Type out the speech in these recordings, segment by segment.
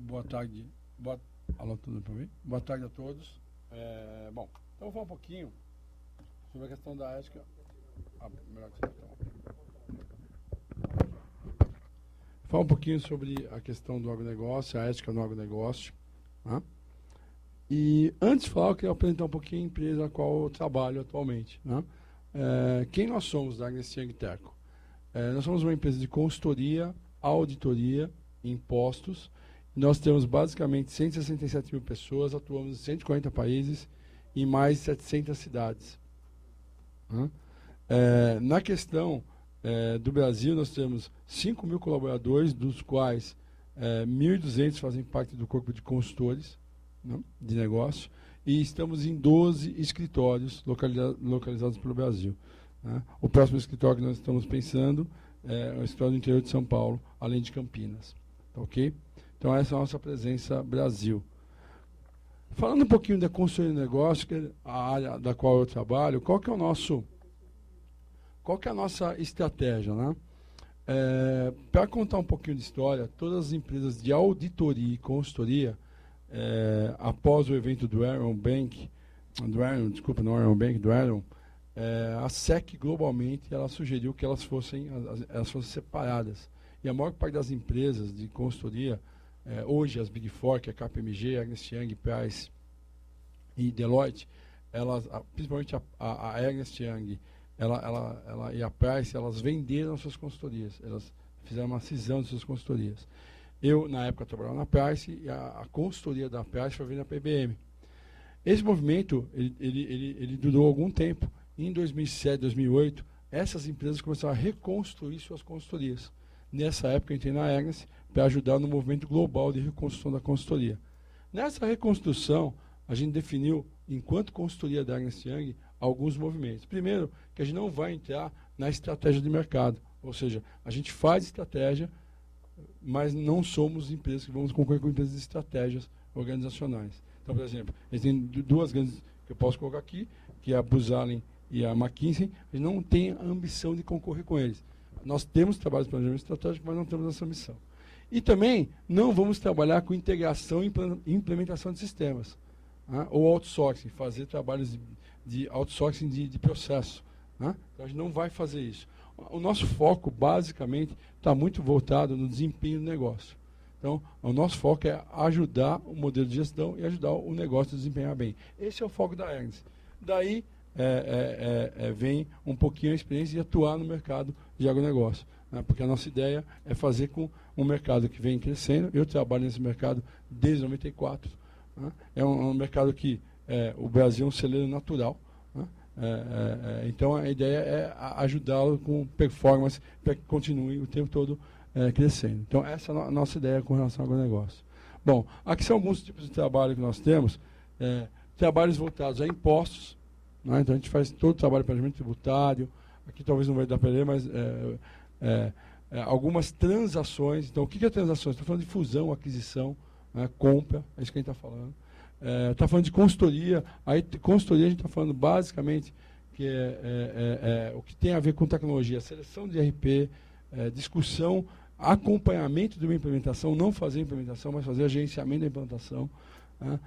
Boa tarde. Alô, tudo para mim? Boa tarde a todos. Bom, então vou falar um pouquinho sobre a questão da ética. Melhor que você falar um pouquinho sobre a questão do agronegócio, a ética no agronegócio. Né? E antes de falar, eu queria apresentar um pouquinho a empresa a qual eu trabalho atualmente. Né? Quem nós somos da Ernst Young Terco? Nós somos uma empresa de consultoria, auditoria, impostos. Nós temos basicamente 167 mil pessoas, atuamos em 140 países e mais de 700 cidades. Na questão do Brasil, nós temos 5 mil colaboradores, dos quais 1.200 fazem parte do corpo de consultores, né, de negócio, e estamos em 12 escritórios localizados pelo Brasil. Né. O próximo escritório que nós estamos pensando é o escritório do interior de São Paulo, além de Campinas. Tá, ok? Então, essa é a nossa presença Brasil. Falando um pouquinho da consultoria de negócio, que é a área da qual eu trabalho, qual que é a nossa estratégia? Né? Para contar um pouquinho de história, todas as empresas de auditoria e consultoria, após o evento do Aaron Bank, a SEC globalmente ela sugeriu que elas fossem separadas. E a maior parte das empresas de consultoria, hoje as Big Four, que é a KPMG, Ernst Young, Price e Deloitte, principalmente a Ernst Young e a Price, elas venderam suas consultorias, elas fizeram uma cisão de suas consultorias. Eu, na época, trabalhava na Price e a consultoria da Price foi vendida para a IBM. Esse movimento, ele durou algum tempo. Em 2007, 2008, essas empresas começaram a reconstruir suas consultorias. Nessa época, eu entrei na Ernst para ajudar no movimento global de reconstrução da consultoria. Nessa reconstrução, a gente definiu, enquanto consultoria da Ernst Young, alguns movimentos. Primeiro, que a gente não vai entrar na estratégia de mercado. Ou seja, a gente faz estratégia, mas não somos empresas que vamos concorrer com empresas de estratégias organizacionais. Então, por exemplo, a gente tem duas grandes que eu posso colocar aqui, que é a Booz Allen e a McKinsey. A gente não tem a ambição de concorrer com eles. Nós temos trabalhos de planejamento estratégico, mas não temos essa missão. E também não vamos trabalhar com integração e implementação de sistemas. Né? Ou outsourcing, fazer trabalhos de outsourcing de processo. Né? Então a gente não vai fazer isso. O nosso foco, basicamente, está muito voltado no desempenho do negócio. Então, o nosso foco é ajudar o modelo de gestão e ajudar o negócio a desempenhar bem. Esse é o foco da Ernst. Daí vem um pouquinho a experiência de atuar no mercado de agronegócio. Né? Porque a nossa ideia é fazer com um mercado que vem crescendo. Eu trabalho nesse mercado desde 94. Né? É um mercado que o Brasil é um celeiro natural. Né? Então, a ideia é ajudá-lo com performance para que continue o tempo todo crescendo. Então, essa é a nossa ideia com relação ao agronegócio. Bom, aqui são alguns tipos de trabalho que nós temos. Trabalhos voltados a impostos. Né? Então, a gente faz todo o trabalho de planejamento tributário. Aqui talvez não vai dar para ler, mas algumas transações. Então, o que é transações? Estou falando de fusão, aquisição, né? Compra, é isso que a gente está falando. Está falando de consultoria. Aí, consultoria, a gente está falando basicamente que o que tem a ver com tecnologia, seleção de RP, discussão, acompanhamento de uma implementação, não fazer implementação, mas fazer agenciamento da implantação. Né?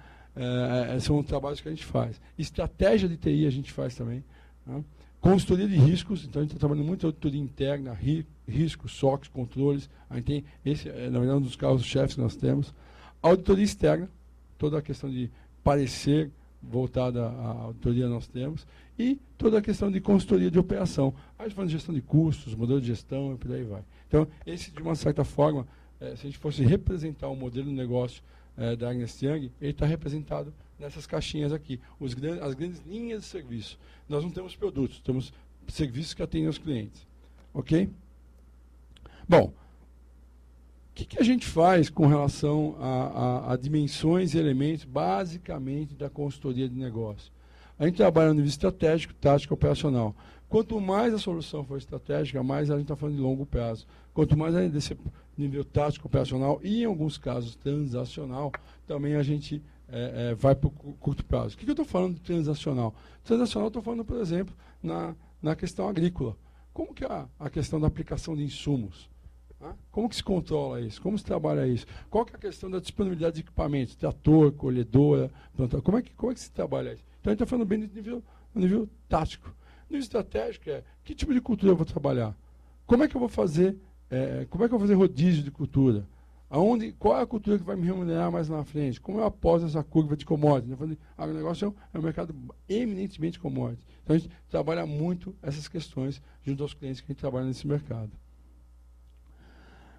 São trabalhos que a gente faz. Estratégia de TI a gente faz também. Né? Consultoria de riscos, então a gente está trabalhando muito em auditoria interna, riscos, SOX, controles. A gente tem, esse é, na verdade, um dos carros-chefes que nós temos. Auditoria externa, toda a questão de parecer voltada à auditoria nós temos. E toda a questão de consultoria de operação. A gente fala de gestão de custos, modelo de gestão e por aí vai. Então, esse, de uma certa forma, se a gente fosse representar o modelo de negócio da Ernst Young, ele está representado nessas caixinhas aqui, as grandes linhas de serviço. Nós não temos produtos, temos serviços que atendem aos clientes. Ok? Bom, o que a gente faz com relação a dimensões e elementos, basicamente, da consultoria de negócio? A gente trabalha no nível estratégico, tático e operacional. Quanto mais a solução for estratégica, mais a gente está falando de longo prazo. Quanto mais a gente desse nível tático, operacional e, em alguns casos, transacional, também a gente vai para o curto prazo. O que eu estou falando de transacional? Transacional, eu estou falando, por exemplo, na questão agrícola. Como que é a questão da aplicação de insumos? Né? Como que se controla isso? Como se trabalha isso? Qual que é a questão da disponibilidade de equipamentos? Trator, colhedora, plantador. Como é que se trabalha isso? Então, a gente está falando bem no nível tático. No nível estratégico que tipo de cultura eu vou trabalhar? Como é que eu vou fazer, rodízio de cultura? Qual é a cultura que vai me remunerar mais lá na frente? Como eu aposto essa curva de commodities? Agronegócio é um mercado eminentemente commodities. Então, a gente trabalha muito essas questões junto aos clientes que a gente trabalha nesse mercado.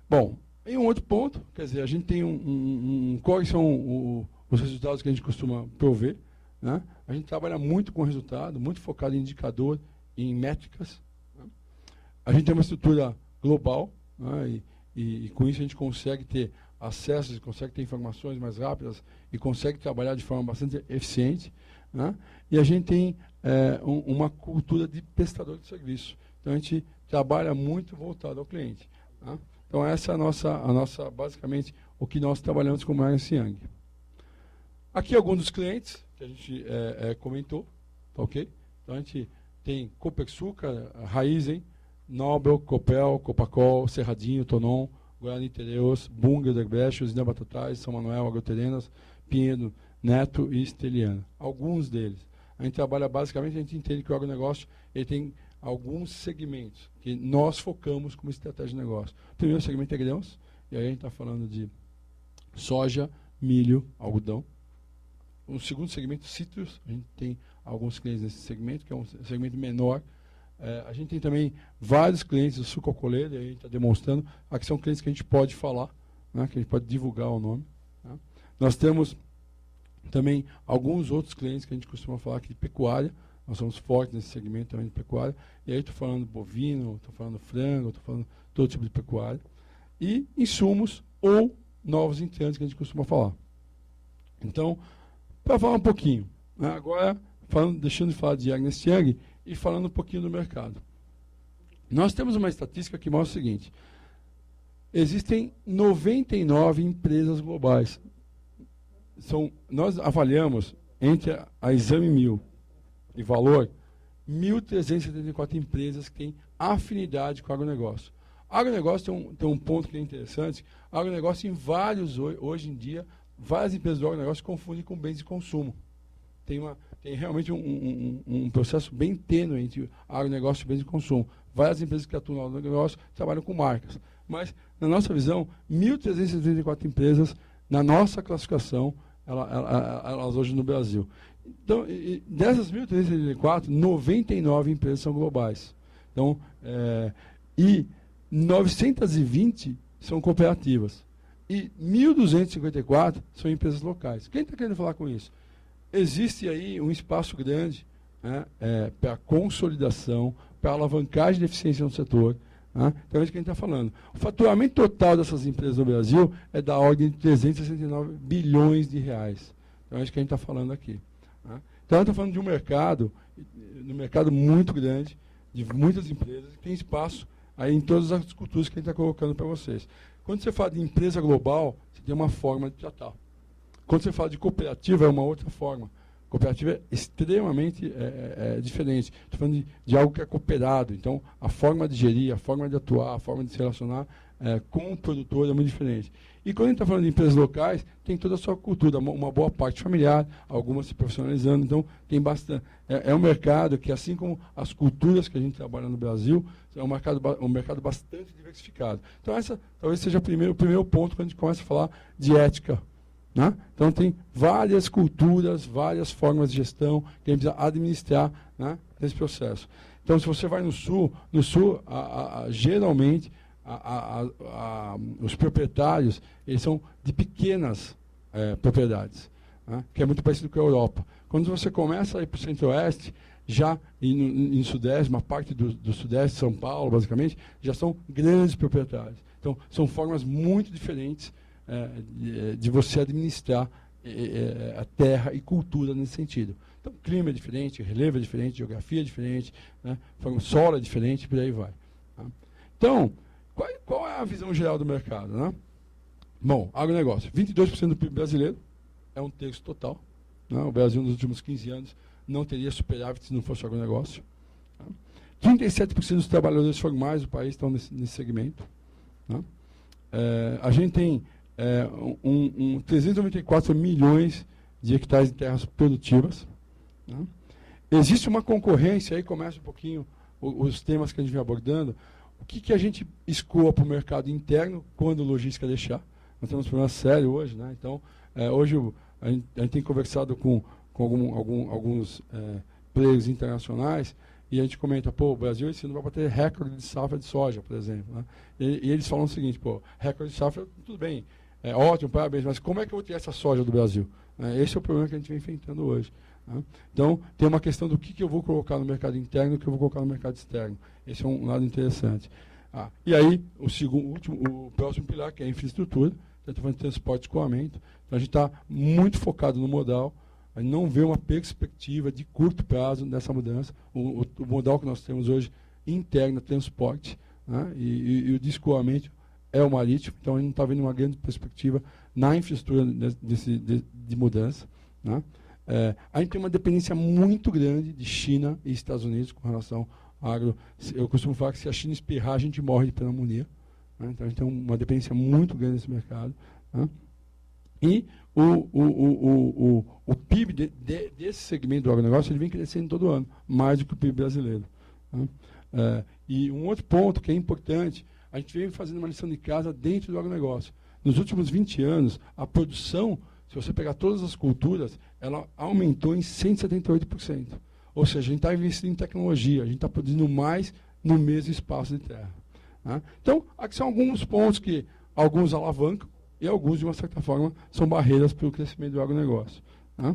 Bom, em um outro ponto, quer dizer, a gente tem quais são os resultados que a gente costuma prover. Né? A gente trabalha muito com resultado, muito focado em indicador, em métricas. Né? A gente tem uma estrutura global, né? E com isso a gente consegue ter acesso, consegue ter informações mais rápidas e consegue trabalhar de forma bastante eficiente. Né? E a gente tem uma cultura de prestador de serviço. Então a gente trabalha muito voltado ao cliente. Né? Então essa é a nossa, basicamente, o que nós trabalhamos como Ernst Young. Aqui alguns dos clientes que a gente comentou, tá ok? Então a gente tem Copersucar, Raizen, Nobel, Copel, Copacol, Cerradinho, Tonon, Guarani Tereus, Bunga, Odebrecht, Usina Batatais, São Manuel, Agroterenas, Pinheiro, Neto e Esteliana. Alguns deles. A gente trabalha basicamente, a gente entende que o agronegócio ele tem alguns segmentos que nós focamos como estratégia de negócio. O primeiro segmento é grãos, e aí a gente está falando de soja, milho, algodão. O segundo segmento, cítrus, a gente tem alguns clientes nesse segmento, que é um segmento menor. A gente tem também vários clientes do sucrocoleiro, e aí a gente está demonstrando. Aqui são clientes que a gente pode falar, né, que a gente pode divulgar o nome. Né. Nós temos também alguns outros clientes que a gente costuma falar aqui de pecuária. Nós somos fortes nesse segmento também de pecuária. E aí estou falando bovino, estou falando frango, estou falando todo tipo de pecuária. E insumos ou novos entrantes que a gente costuma falar. Então, para falar um pouquinho, né, agora deixando de falar de Ernst Young e falando um pouquinho do mercado. Nós temos uma estatística que mostra o seguinte: existem 99 empresas globais. Nós avaliamos entre a Exame 1000 e valor 1.374 empresas que têm afinidade com o agronegócio. O agronegócio tem um ponto que é interessante. O agronegócio, hoje em dia, várias empresas do agronegócio confundem com bens de consumo. Tem realmente um processo bem tênue entre agronegócio e bens de consumo. Várias empresas que atuam no agronegócio trabalham com marcas. Mas, na nossa visão, 1.374 empresas, na nossa classificação, elas hoje no Brasil. Então, dessas 1.374, 99 empresas são globais. Então, e 920 são cooperativas. E 1.254 são empresas locais. Quem está querendo falar com isso? Existe aí um espaço grande, né, para consolidação, para alavancagem de eficiência no setor. Né? Então, é isso que a gente está falando. O faturamento total dessas empresas no Brasil é da ordem de 369 bilhões de reais. Então, é isso que a gente está falando aqui. Né? Então, a gente está falando de um mercado muito grande, de muitas empresas, que tem espaço aí em todas as culturas que a gente está colocando para vocês. Quando você fala de empresa global, você tem uma forma de tratar. Quando você fala de cooperativa, é uma outra forma. Cooperativa é extremamente diferente. Estou falando de algo que é cooperado. Então, a forma de gerir, a forma de atuar, a forma de se relacionar com o produtor é muito diferente. E quando a gente está falando de empresas locais, tem toda a sua cultura, uma boa parte familiar, algumas se profissionalizando. Então, tem bastante. É um mercado que, assim como as culturas que a gente trabalha no Brasil, é um mercado bastante diversificado. Então, essa talvez seja o primeiro ponto quando a gente começa a falar de ética. Né? Então, tem várias culturas, várias formas de gestão que a gente precisa administrar, né, nesse processo. Então, se você vai no Sul, geralmente, os proprietários eles são de pequenas propriedades, né, que é muito parecido com a Europa. Quando você começa a ir para o Centro-Oeste, já no Sudeste, uma parte do Sudeste, São Paulo, basicamente, já são grandes proprietários. Então, são formas muito diferentes de você administrar a terra e cultura nesse sentido. Então, clima é diferente, relevo é diferente, geografia é diferente, né, solo é diferente, por aí vai. Tá? Então, qual é a visão geral do mercado? Né? Bom, agronegócio. 22% do PIB brasileiro é um terço total. Né? O Brasil, nos últimos 15 anos, não teria superávit se não fosse o agronegócio. Tá? 37% dos trabalhadores formais do país estão nesse segmento. Né? a gente tem 394 milhões de hectares de terras produtivas. Né? Existe uma concorrência, aí começa um pouquinho os temas que a gente vem abordando. O que a gente escoa para o mercado interno quando logística deixar? Nós temos um problema sério hoje. Né? Então, hoje a gente tem conversado com alguns players internacionais e a gente comenta, o Brasil esse ano vai bater recorde de safra de soja, por exemplo. Né? E eles falam o seguinte, recorde de safra, tudo bem, é ótimo, parabéns, mas como é que eu vou tirar essa soja do Brasil? Esse é o problema que a gente vem enfrentando hoje. Né? Então, tem uma questão do que eu vou colocar no mercado interno e o que eu vou colocar no mercado externo. Esse é um lado interessante. E aí, o próximo pilar, que é a infraestrutura, estou falando de transporte e escoamento. Então, a gente está muito focado no modal, a gente não vê uma perspectiva de curto prazo nessa mudança. O modal que nós temos hoje interno é transporte, né? E o de escoamento é o marítimo, então a gente não está vendo uma grande perspectiva na infraestrutura de mudança. Né? A gente tem uma dependência muito grande de China e Estados Unidos com relação ao agro. Eu costumo falar que se a China espirrar, a gente morre de pneumonia. Né? Então a gente tem uma dependência muito grande nesse mercado. Né? E o PIB desse segmento do agronegócio ele vem crescendo todo ano, mais do que o PIB brasileiro. Né? E um outro ponto que é importante, a gente vem fazendo uma lição de casa dentro do agronegócio. Nos últimos 20 anos, a produção, se você pegar todas as culturas, ela aumentou em 178%. Ou seja, a gente está investindo em tecnologia, a gente está produzindo mais no mesmo espaço de terra. Né? Então, aqui são alguns pontos que alguns alavancam e alguns, de uma certa forma, são barreiras para o crescimento do agronegócio. Né?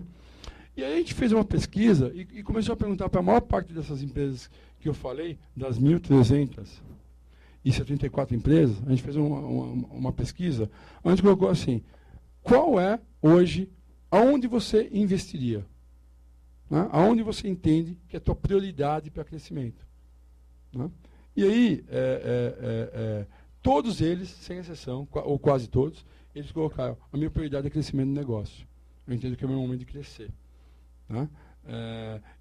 E aí a gente fez uma pesquisa e começou a perguntar para a maior parte dessas empresas que eu falei, das 1.374 empresas, a gente fez uma pesquisa, onde a gente colocou assim, qual é hoje, aonde você investiria? Né? Aonde você entende que é a tua prioridade para crescimento? Né? E aí, todos eles, sem exceção, ou quase todos, eles colocaram, a minha prioridade é crescimento do negócio. Eu entendo que é o meu momento de crescer. Né?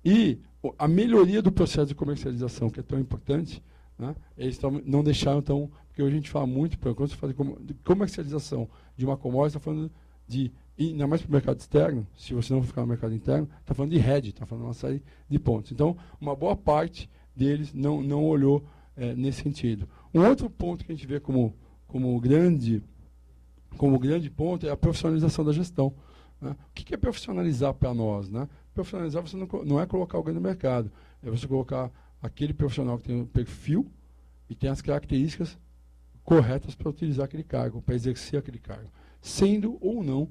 E a melhoria do processo de comercialização, que é tão importante, né? Eles não deixaram tão... Porque hoje a gente fala muito, quando você fala de comercialização de uma commodity, está falando de... E ainda mais para o mercado externo, se você não ficar no mercado interno, está falando de hedge, está falando de uma série de pontos. Então, uma boa parte deles não olhou nesse sentido. Um outro ponto que a gente vê como grande ponto é a profissionalização da gestão. Né? O que é profissionalizar para nós? Né? Profissionalizar você não é colocar alguém no mercado, é você colocar aquele profissional que tem um perfil e tem as características corretas para utilizar aquele cargo, para exercer aquele cargo, sendo ou não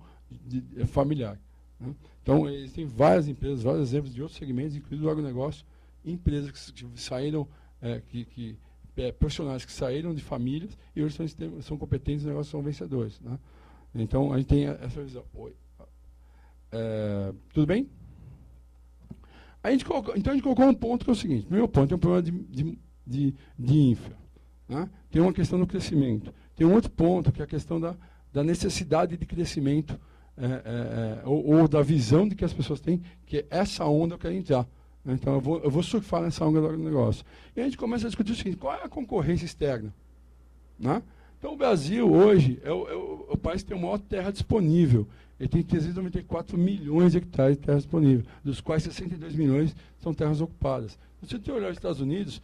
familiar. Né? Então, existem várias empresas, vários exemplos de outros segmentos, incluindo o agronegócio, empresas que saíram, profissionais que saíram de famílias e hoje são competentes no negócio, são vencedores. Né? Então, a gente tem essa visão. Tudo bem? Então, a gente colocou um ponto que é o seguinte. O primeiro ponto é um problema de infra. Né? Tem uma questão do crescimento. Tem um outro ponto, que é a questão da necessidade de crescimento ou da visão de que as pessoas têm, que essa onda eu quero entrar. Né? Então, eu vou surfar nessa onda do negócio. E a gente começa a discutir o seguinte, qual é a concorrência externa? Né? Então, o Brasil, hoje, é o país que tem a maior terra disponível. Ele tem 394 milhões de hectares de terra disponível, dos quais 62 milhões são terras ocupadas. Se você olhar os Estados Unidos,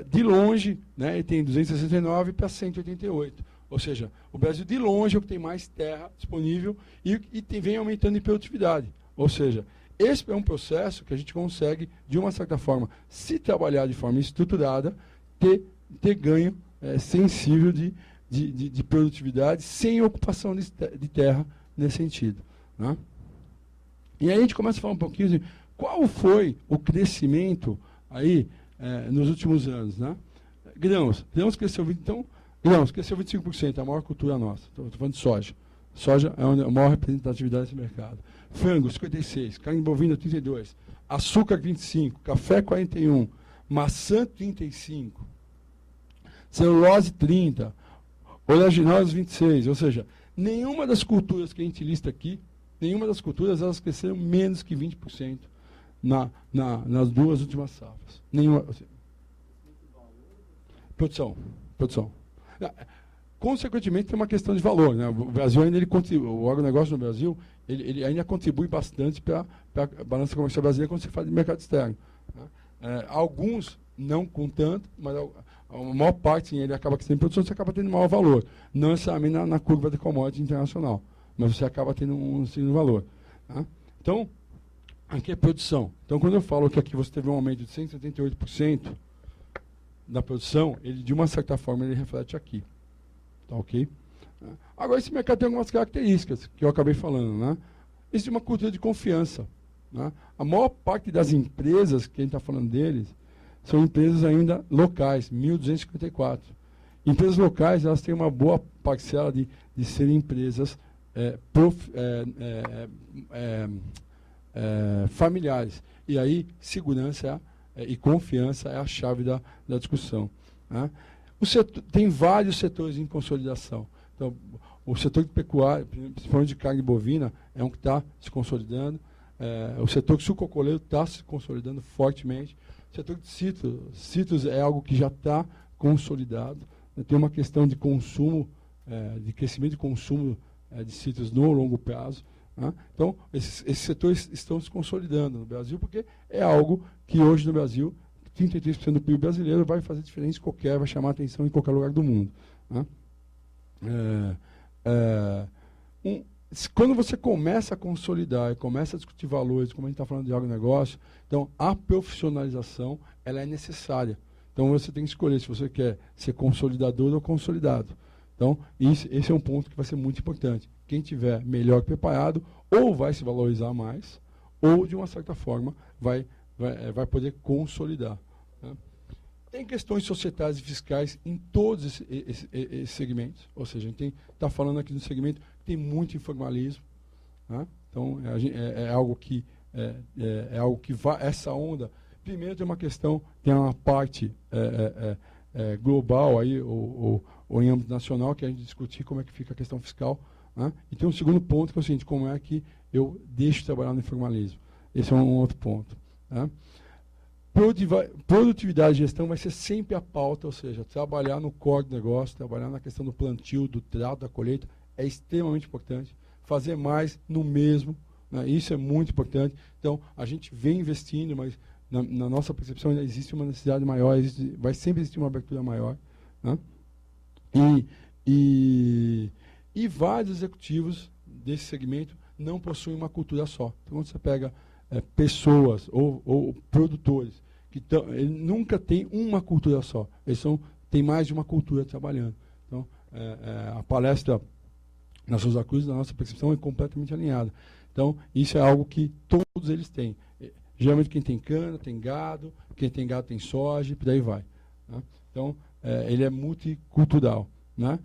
de longe, né, ele tem 269 para 188. Ou seja, o Brasil, de longe, é o que tem mais terra disponível e vem aumentando em produtividade. Ou seja, esse é um processo que a gente consegue, de uma certa forma, se trabalhar de forma estruturada, ter ganho sensível de produtividade sem ocupação de terra nesse sentido. Né? E aí a gente começa a falar um pouquinho de qual foi o crescimento aí nos últimos anos. Né? Grãos cresceu 25%, a maior cultura nossa. Estou falando de soja. Soja é a maior representatividade desse mercado. Frango, 56%, carne bovina, 32%, açúcar, 25%, café, 41%, maçã, 35%, celulose, 30%, oleaginose, 26%. Ou seja, nenhuma das culturas que a gente lista aqui, elas cresceram menos que 20% nas duas últimas safras. Nenhuma. Produção. consequentemente, tem uma questão de valor. Né? O Brasil ainda o agronegócio no Brasil ele ainda contribui bastante para a balança comercial brasileira quando se fala de mercado externo. Né? Alguns não com tanto, mas a maior parte sim, ele acaba sendo produção, você acaba tendo maior valor. Não necessariamente na curva de commodity internacional, mas você acaba tendo um valor. Tá? Então, aqui é produção. Então, quando eu falo que aqui você teve um aumento de 178% da produção, ele, de uma certa forma, ele reflete aqui. Tá ok? Agora, esse mercado tem algumas características que eu acabei falando. Né? Existe uma cultura de confiança. Né? A maior parte das empresas que a gente está falando deles são empresas ainda locais, 1.254. Empresas locais, elas têm uma boa parcela de serem empresas familiares. E aí, segurança e confiança é a chave da discussão. Né? Tem vários setores em consolidação. Então, o setor de pecuária, principalmente de carne bovina, é um que está se consolidando. O setor sucrocoleiro está se consolidando fortemente. O setor de citros é algo que já está consolidado. Tem uma questão de consumo, de crescimento de consumo de citros no longo prazo. Né? Então, esses setores estão se consolidando no Brasil, porque é algo que hoje no Brasil, 33% do PIB brasileiro vai fazer diferença em vai chamar atenção em qualquer lugar do mundo. Né? Quando você começa a consolidar e começa a discutir valores, como a gente está falando de agronegócio, então a profissionalização ela é necessária. Então você tem que escolher se você quer ser consolidador ou consolidado. Então esse é um ponto que vai ser muito importante. Quem tiver melhor preparado ou vai se valorizar mais, ou de uma certa forma vai poder consolidar. Né? Tem questões societárias e fiscais em todos esses segmentos. Ou seja, a gente está falando aqui do segmento que tem muito informalismo. Né? Então, é algo que vai. Essa onda, primeiro tem uma questão, tem uma parte global aí, ou em âmbito nacional, que a gente discutir como é que fica a questão fiscal. Né? E tem um segundo ponto, que é o seguinte: como é que eu deixo de trabalhar no informalismo? Esse é um outro ponto. Né? Produtividade e gestão vai ser sempre a pauta, ou seja, trabalhar no core do negócio, trabalhar na questão do plantio, do trato, da colheita, é extremamente importante. Fazer mais no mesmo, né? Isso é muito importante. Então, a gente vem investindo, mas na nossa percepção ainda existe uma necessidade maior, vai sempre existir uma abertura maior. Né? E vários executivos desse segmento não possuem uma cultura só. Então, quando você pega pessoas ou produtores que ele nunca tem uma cultura só. Eles têm mais de uma cultura trabalhando. Então, a palestra na Souza Cruz, na nossa percepção, é completamente alinhada. Então, isso é algo que todos eles têm. Geralmente, quem tem cana, tem gado, quem tem gado tem soja, e por aí vai. Né? Então, ele é multicultural. Né?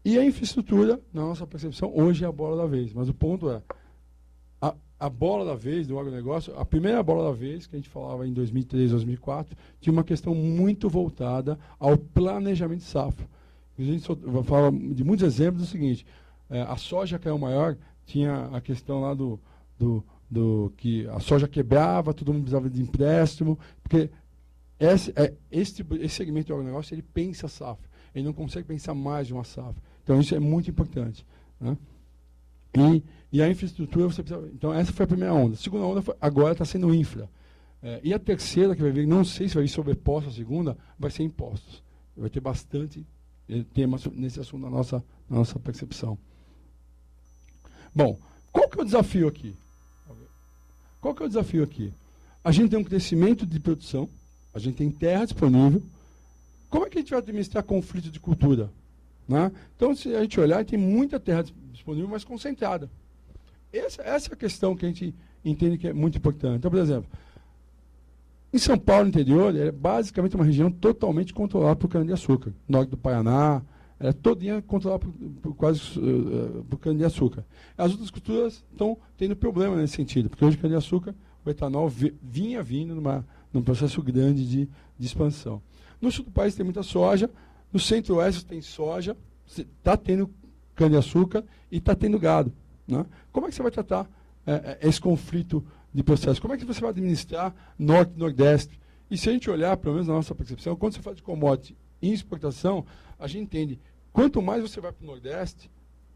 E a infraestrutura, na nossa percepção, hoje é a bola da vez. Mas o ponto é, a bola da vez do agronegócio, a primeira bola da vez, que a gente falava em 2003, 2004, tinha uma questão muito voltada ao planejamento de safra. A gente fala de muitos exemplos do seguinte: a soja caiu maior, tinha a questão lá do que a soja quebrava, todo mundo precisava de empréstimo, porque esse segmento do agronegócio, ele pensa a safra, ele não consegue pensar mais de uma safra. Então, isso é muito importante. Né? E a infraestrutura, você precisa. Então, essa foi a primeira onda. A segunda onda agora está sendo infra. E a terceira, que vai vir, não sei se vai vir sobreposta a segunda, vai ser impostos. Vai ter bastante tema nesse assunto na nossa percepção. Bom, qual que é o desafio aqui? Qual que é o desafio aqui? A gente tem um crescimento de produção, a gente tem terra disponível. Como é que a gente vai administrar conflito de cultura? Né? Então, se a gente olhar, tem muita terra disponível, mas concentrada. Essa é a questão que a gente entende que é muito importante. Então, por exemplo, em São Paulo, interior, é basicamente uma região totalmente controlada por cana-de-açúcar. Norte do Paraná, é todinha controlada por cana-de-açúcar. As outras culturas estão tendo problema nesse sentido, porque hoje o cana-de-açúcar, o etanol vinha vindo num processo grande de expansão. No sul do país tem muita soja, no centro-oeste tem soja, está tendo cana-de-açúcar e está tendo gado. Né? Como é que você vai tratar esse conflito de processo? Como é que você vai administrar norte e nordeste? E se a gente olhar, pelo menos na nossa percepção, quando você fala de commodity em exportação, a gente entende quanto mais você vai para o Nordeste,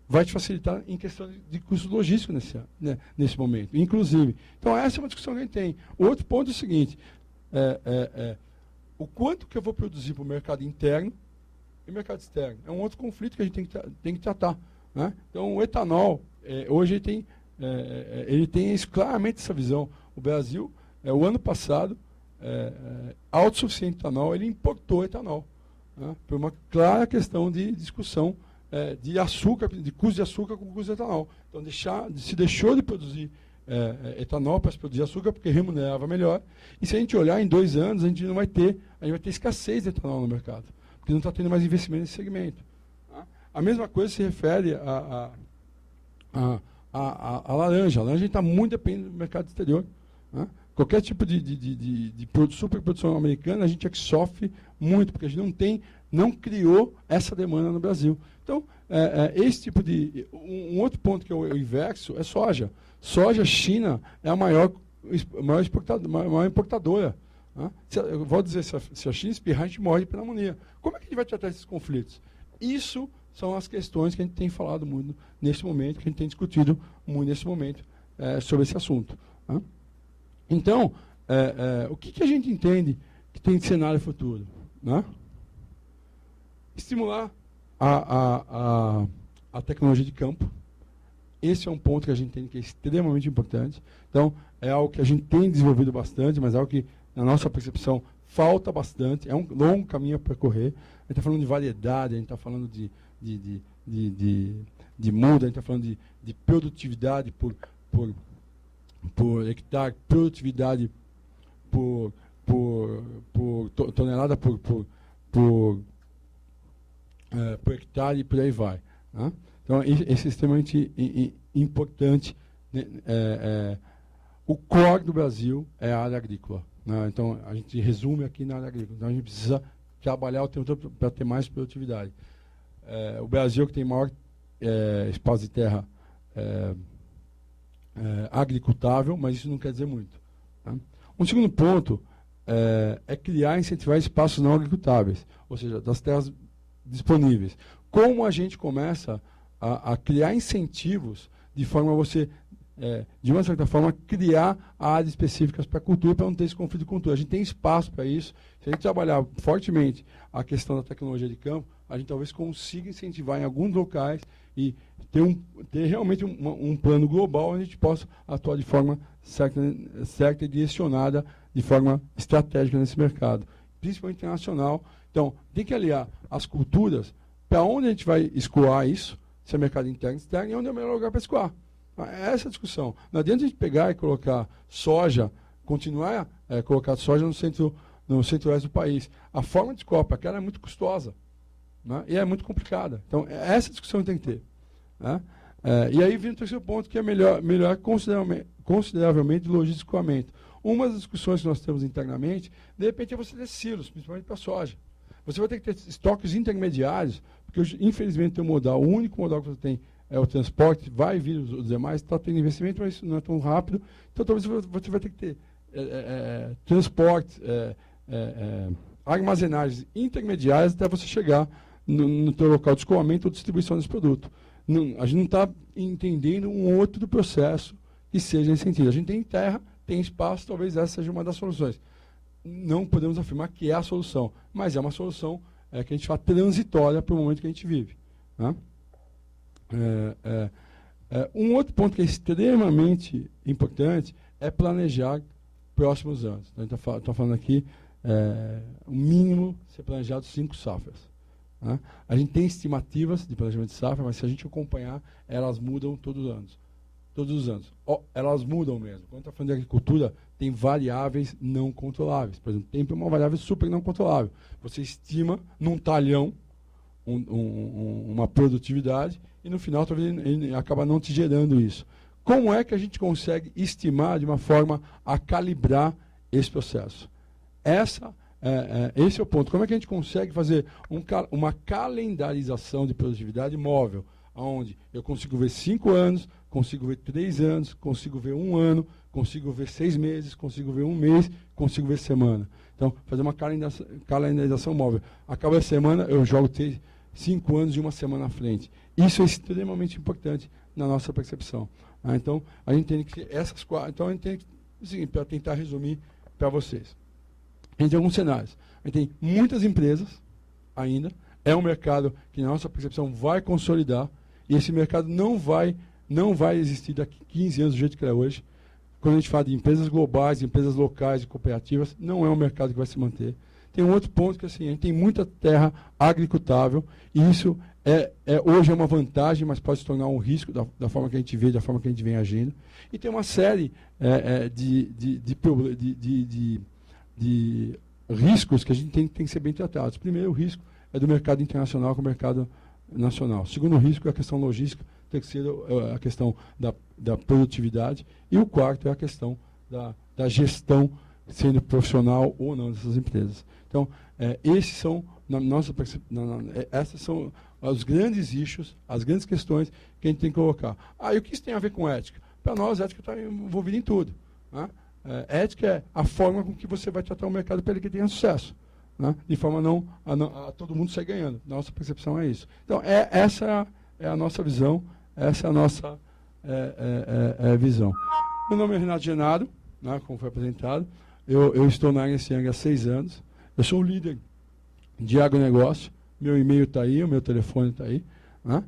vai te facilitar em questão de custo logístico nesse momento, inclusive. Então, essa é uma discussão que a gente tem. O outro ponto é o seguinte, o quanto que eu vou produzir para o mercado interno e mercado externo. É um outro conflito que a gente tem que tratar. Né? Então, o etanol, hoje ele tem claramente essa visão. O Brasil, o ano passado, autossuficiente em etanol, ele importou etanol. Né? Por uma clara questão de discussão de açúcar, de custo de açúcar com custo de etanol. Então, se deixou de produzir etanol para se produzir açúcar, porque remunerava melhor. E se a gente olhar em 2 anos, a gente vai ter escassez de etanol no mercado, porque não está tendo mais investimento nesse segmento. Tá? A mesma coisa se refere à laranja. A laranja está muito dependente do mercado exterior. Né? Qualquer tipo de superprodução americana, a gente é que sofre muito, porque a gente não criou essa demanda no Brasil. Então, esse tipo um outro ponto que é o inverso é soja. Soja, China é a maior importadora. Né? Eu vou dizer, se a China espirrar, a gente morre de pneumonia. Como é que a gente vai tratar esses conflitos? Isso são as questões que a gente tem falado muito nesse momento, que a gente tem discutido muito nesse momento sobre esse assunto. Né? Então, o que a gente entende que tem de cenário futuro? Né? Estimular a tecnologia de campo. Esse é um ponto que a gente entende que é extremamente importante. Então, é algo que a gente tem desenvolvido bastante, mas é algo que, na nossa percepção, falta bastante. É um longo caminho a percorrer. A gente está falando de variedade, a gente está falando de muda, a gente está falando de produtividade por hectare, produtividade por tonelada por hectare e por aí vai. Né? Então, esse é extremamente importante. Né? O core do Brasil é a área agrícola. Né? Então, a gente resume aqui na área agrícola. Então, a gente precisa trabalhar o tempo todo para ter mais produtividade. O Brasil, que tem maior espaço de terra agricultável, mas isso não quer dizer muito. Tá? Um segundo ponto é criar e incentivar espaços não agricultáveis, ou seja, das terras disponíveis. Como a gente começa a criar incentivos de forma a você, de uma certa forma, criar áreas específicas para a cultura, para não ter esse conflito de cultura. A gente tem espaço para isso. Se a gente trabalhar fortemente a questão da tecnologia de campo, a gente talvez consiga incentivar em alguns locais e ter realmente um plano global onde a gente possa atuar de forma certa e direcionada, de forma estratégica nesse mercado, principalmente internacional. Então, tem que aliar as culturas para onde a gente vai escoar isso, se é mercado interno e externo, e onde é o melhor lugar para escoar. Essa é a discussão. Não adianta a gente pegar e colocar soja, continuar a colocar soja no centro-oeste do país. A forma de escoar para aquela é muito custosa, né? E é muito complicada. Então, essa discussão que tem que ter. Né? E aí vem o terceiro ponto, que é melhorar consideravelmente o logisticamento. Uma das discussões que nós temos internamente, de repente, é você ter silos, principalmente para a soja. Você vai ter que ter estoques intermediários, porque hoje, infelizmente, tem um modal. O único modal que você tem é o transporte, vai vir os demais, está tendo investimento, mas isso não é tão rápido. Então, talvez você vai ter que ter transporte, armazenagens intermediárias até você chegar no teu local de escoamento ou distribuição desse produto. A gente não está entendendo um outro processo que seja nesse sentido. A gente tem terra, tem espaço, talvez essa seja uma das soluções. Não podemos afirmar que é a solução, mas é uma solução que a gente fala transitória para o momento que a gente vive. Né? Um outro ponto que é extremamente importante é planejar próximos anos. Então, a gente está falando aqui, o mínimo ser planejado 5 safras. Né? A gente tem estimativas de planejamento de safra, mas se a gente acompanhar, elas mudam todos os anos. Todos os anos. Elas mudam mesmo. Quando está falando de agricultura, tem variáveis não controláveis. Por exemplo, tempo é uma variável super não controlável. Você estima num talhão uma produtividade e no final talvez ele acaba não te gerando isso. Como é que a gente consegue estimar de uma forma a calibrar esse processo? Esse é o ponto. Como é que a gente consegue fazer uma calendarização de produtividade móvel, onde eu consigo ver 5 anos, consigo ver 3 anos, consigo ver 1 ano, consigo ver 6 meses, consigo ver 1 mês, consigo ver semana. Então, fazer uma calendarização móvel. Acaba a semana, eu jogo 5 anos de uma semana à frente. Isso é extremamente importante na nossa percepção. Então, a gente tem que essas 4. Então, a gente tem que, para tentar resumir para vocês. A gente tem alguns cenários. A gente tem muitas empresas ainda. É um mercado que, na nossa percepção, vai consolidar. E esse mercado não vai existir daqui a 15 anos do jeito que é hoje. Quando a gente fala de empresas globais, empresas locais e cooperativas, não é um mercado que vai se manter. Tem um outro ponto que assim, a gente tem muita terra agricultável, e isso hoje é uma vantagem, mas pode se tornar um risco da forma que a gente vê, da forma que a gente vem agindo. E tem uma série de riscos que a gente tem que ser bem tratados. Primeiro, o risco é do mercado internacional com o mercado nacional. Segundo, o risco é a questão logística. Terceiro, a questão da produtividade. E o quarto é a questão da gestão, sendo profissional ou não dessas empresas. Então, esses são, essas são os grandes issues, as grandes questões que a gente tem que colocar. E o que isso tem a ver com ética? Para nós, ética está envolvida em tudo. Né? Ética é a forma com que você vai tratar o mercado para ele que tenha sucesso. Né? De forma a todo mundo sair ganhando. Nossa percepção é isso. Então, essa é a nossa visão, essa é a nossa visão. Meu nome é Renato Genaro, né, como foi apresentado. Eu estou na Ernst Young há 6 anos. Eu sou o líder de agronegócio. Meu e-mail está aí, o meu telefone está aí. Né?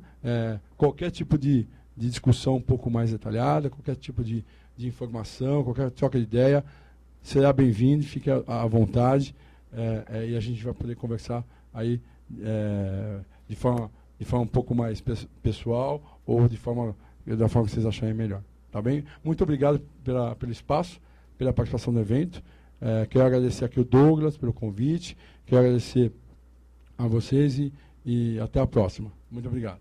Qualquer tipo de discussão um pouco mais detalhada, qualquer tipo de informação, qualquer troca de ideia, será bem-vindo, fique à vontade. E a gente vai poder conversar aí de forma um pouco mais pessoal ou da forma que vocês acharem melhor. Tá bem? Muito obrigado pelo espaço, pela participação no evento. Quero agradecer aqui o Douglas pelo convite. Quero agradecer a vocês e até a próxima. Muito obrigado.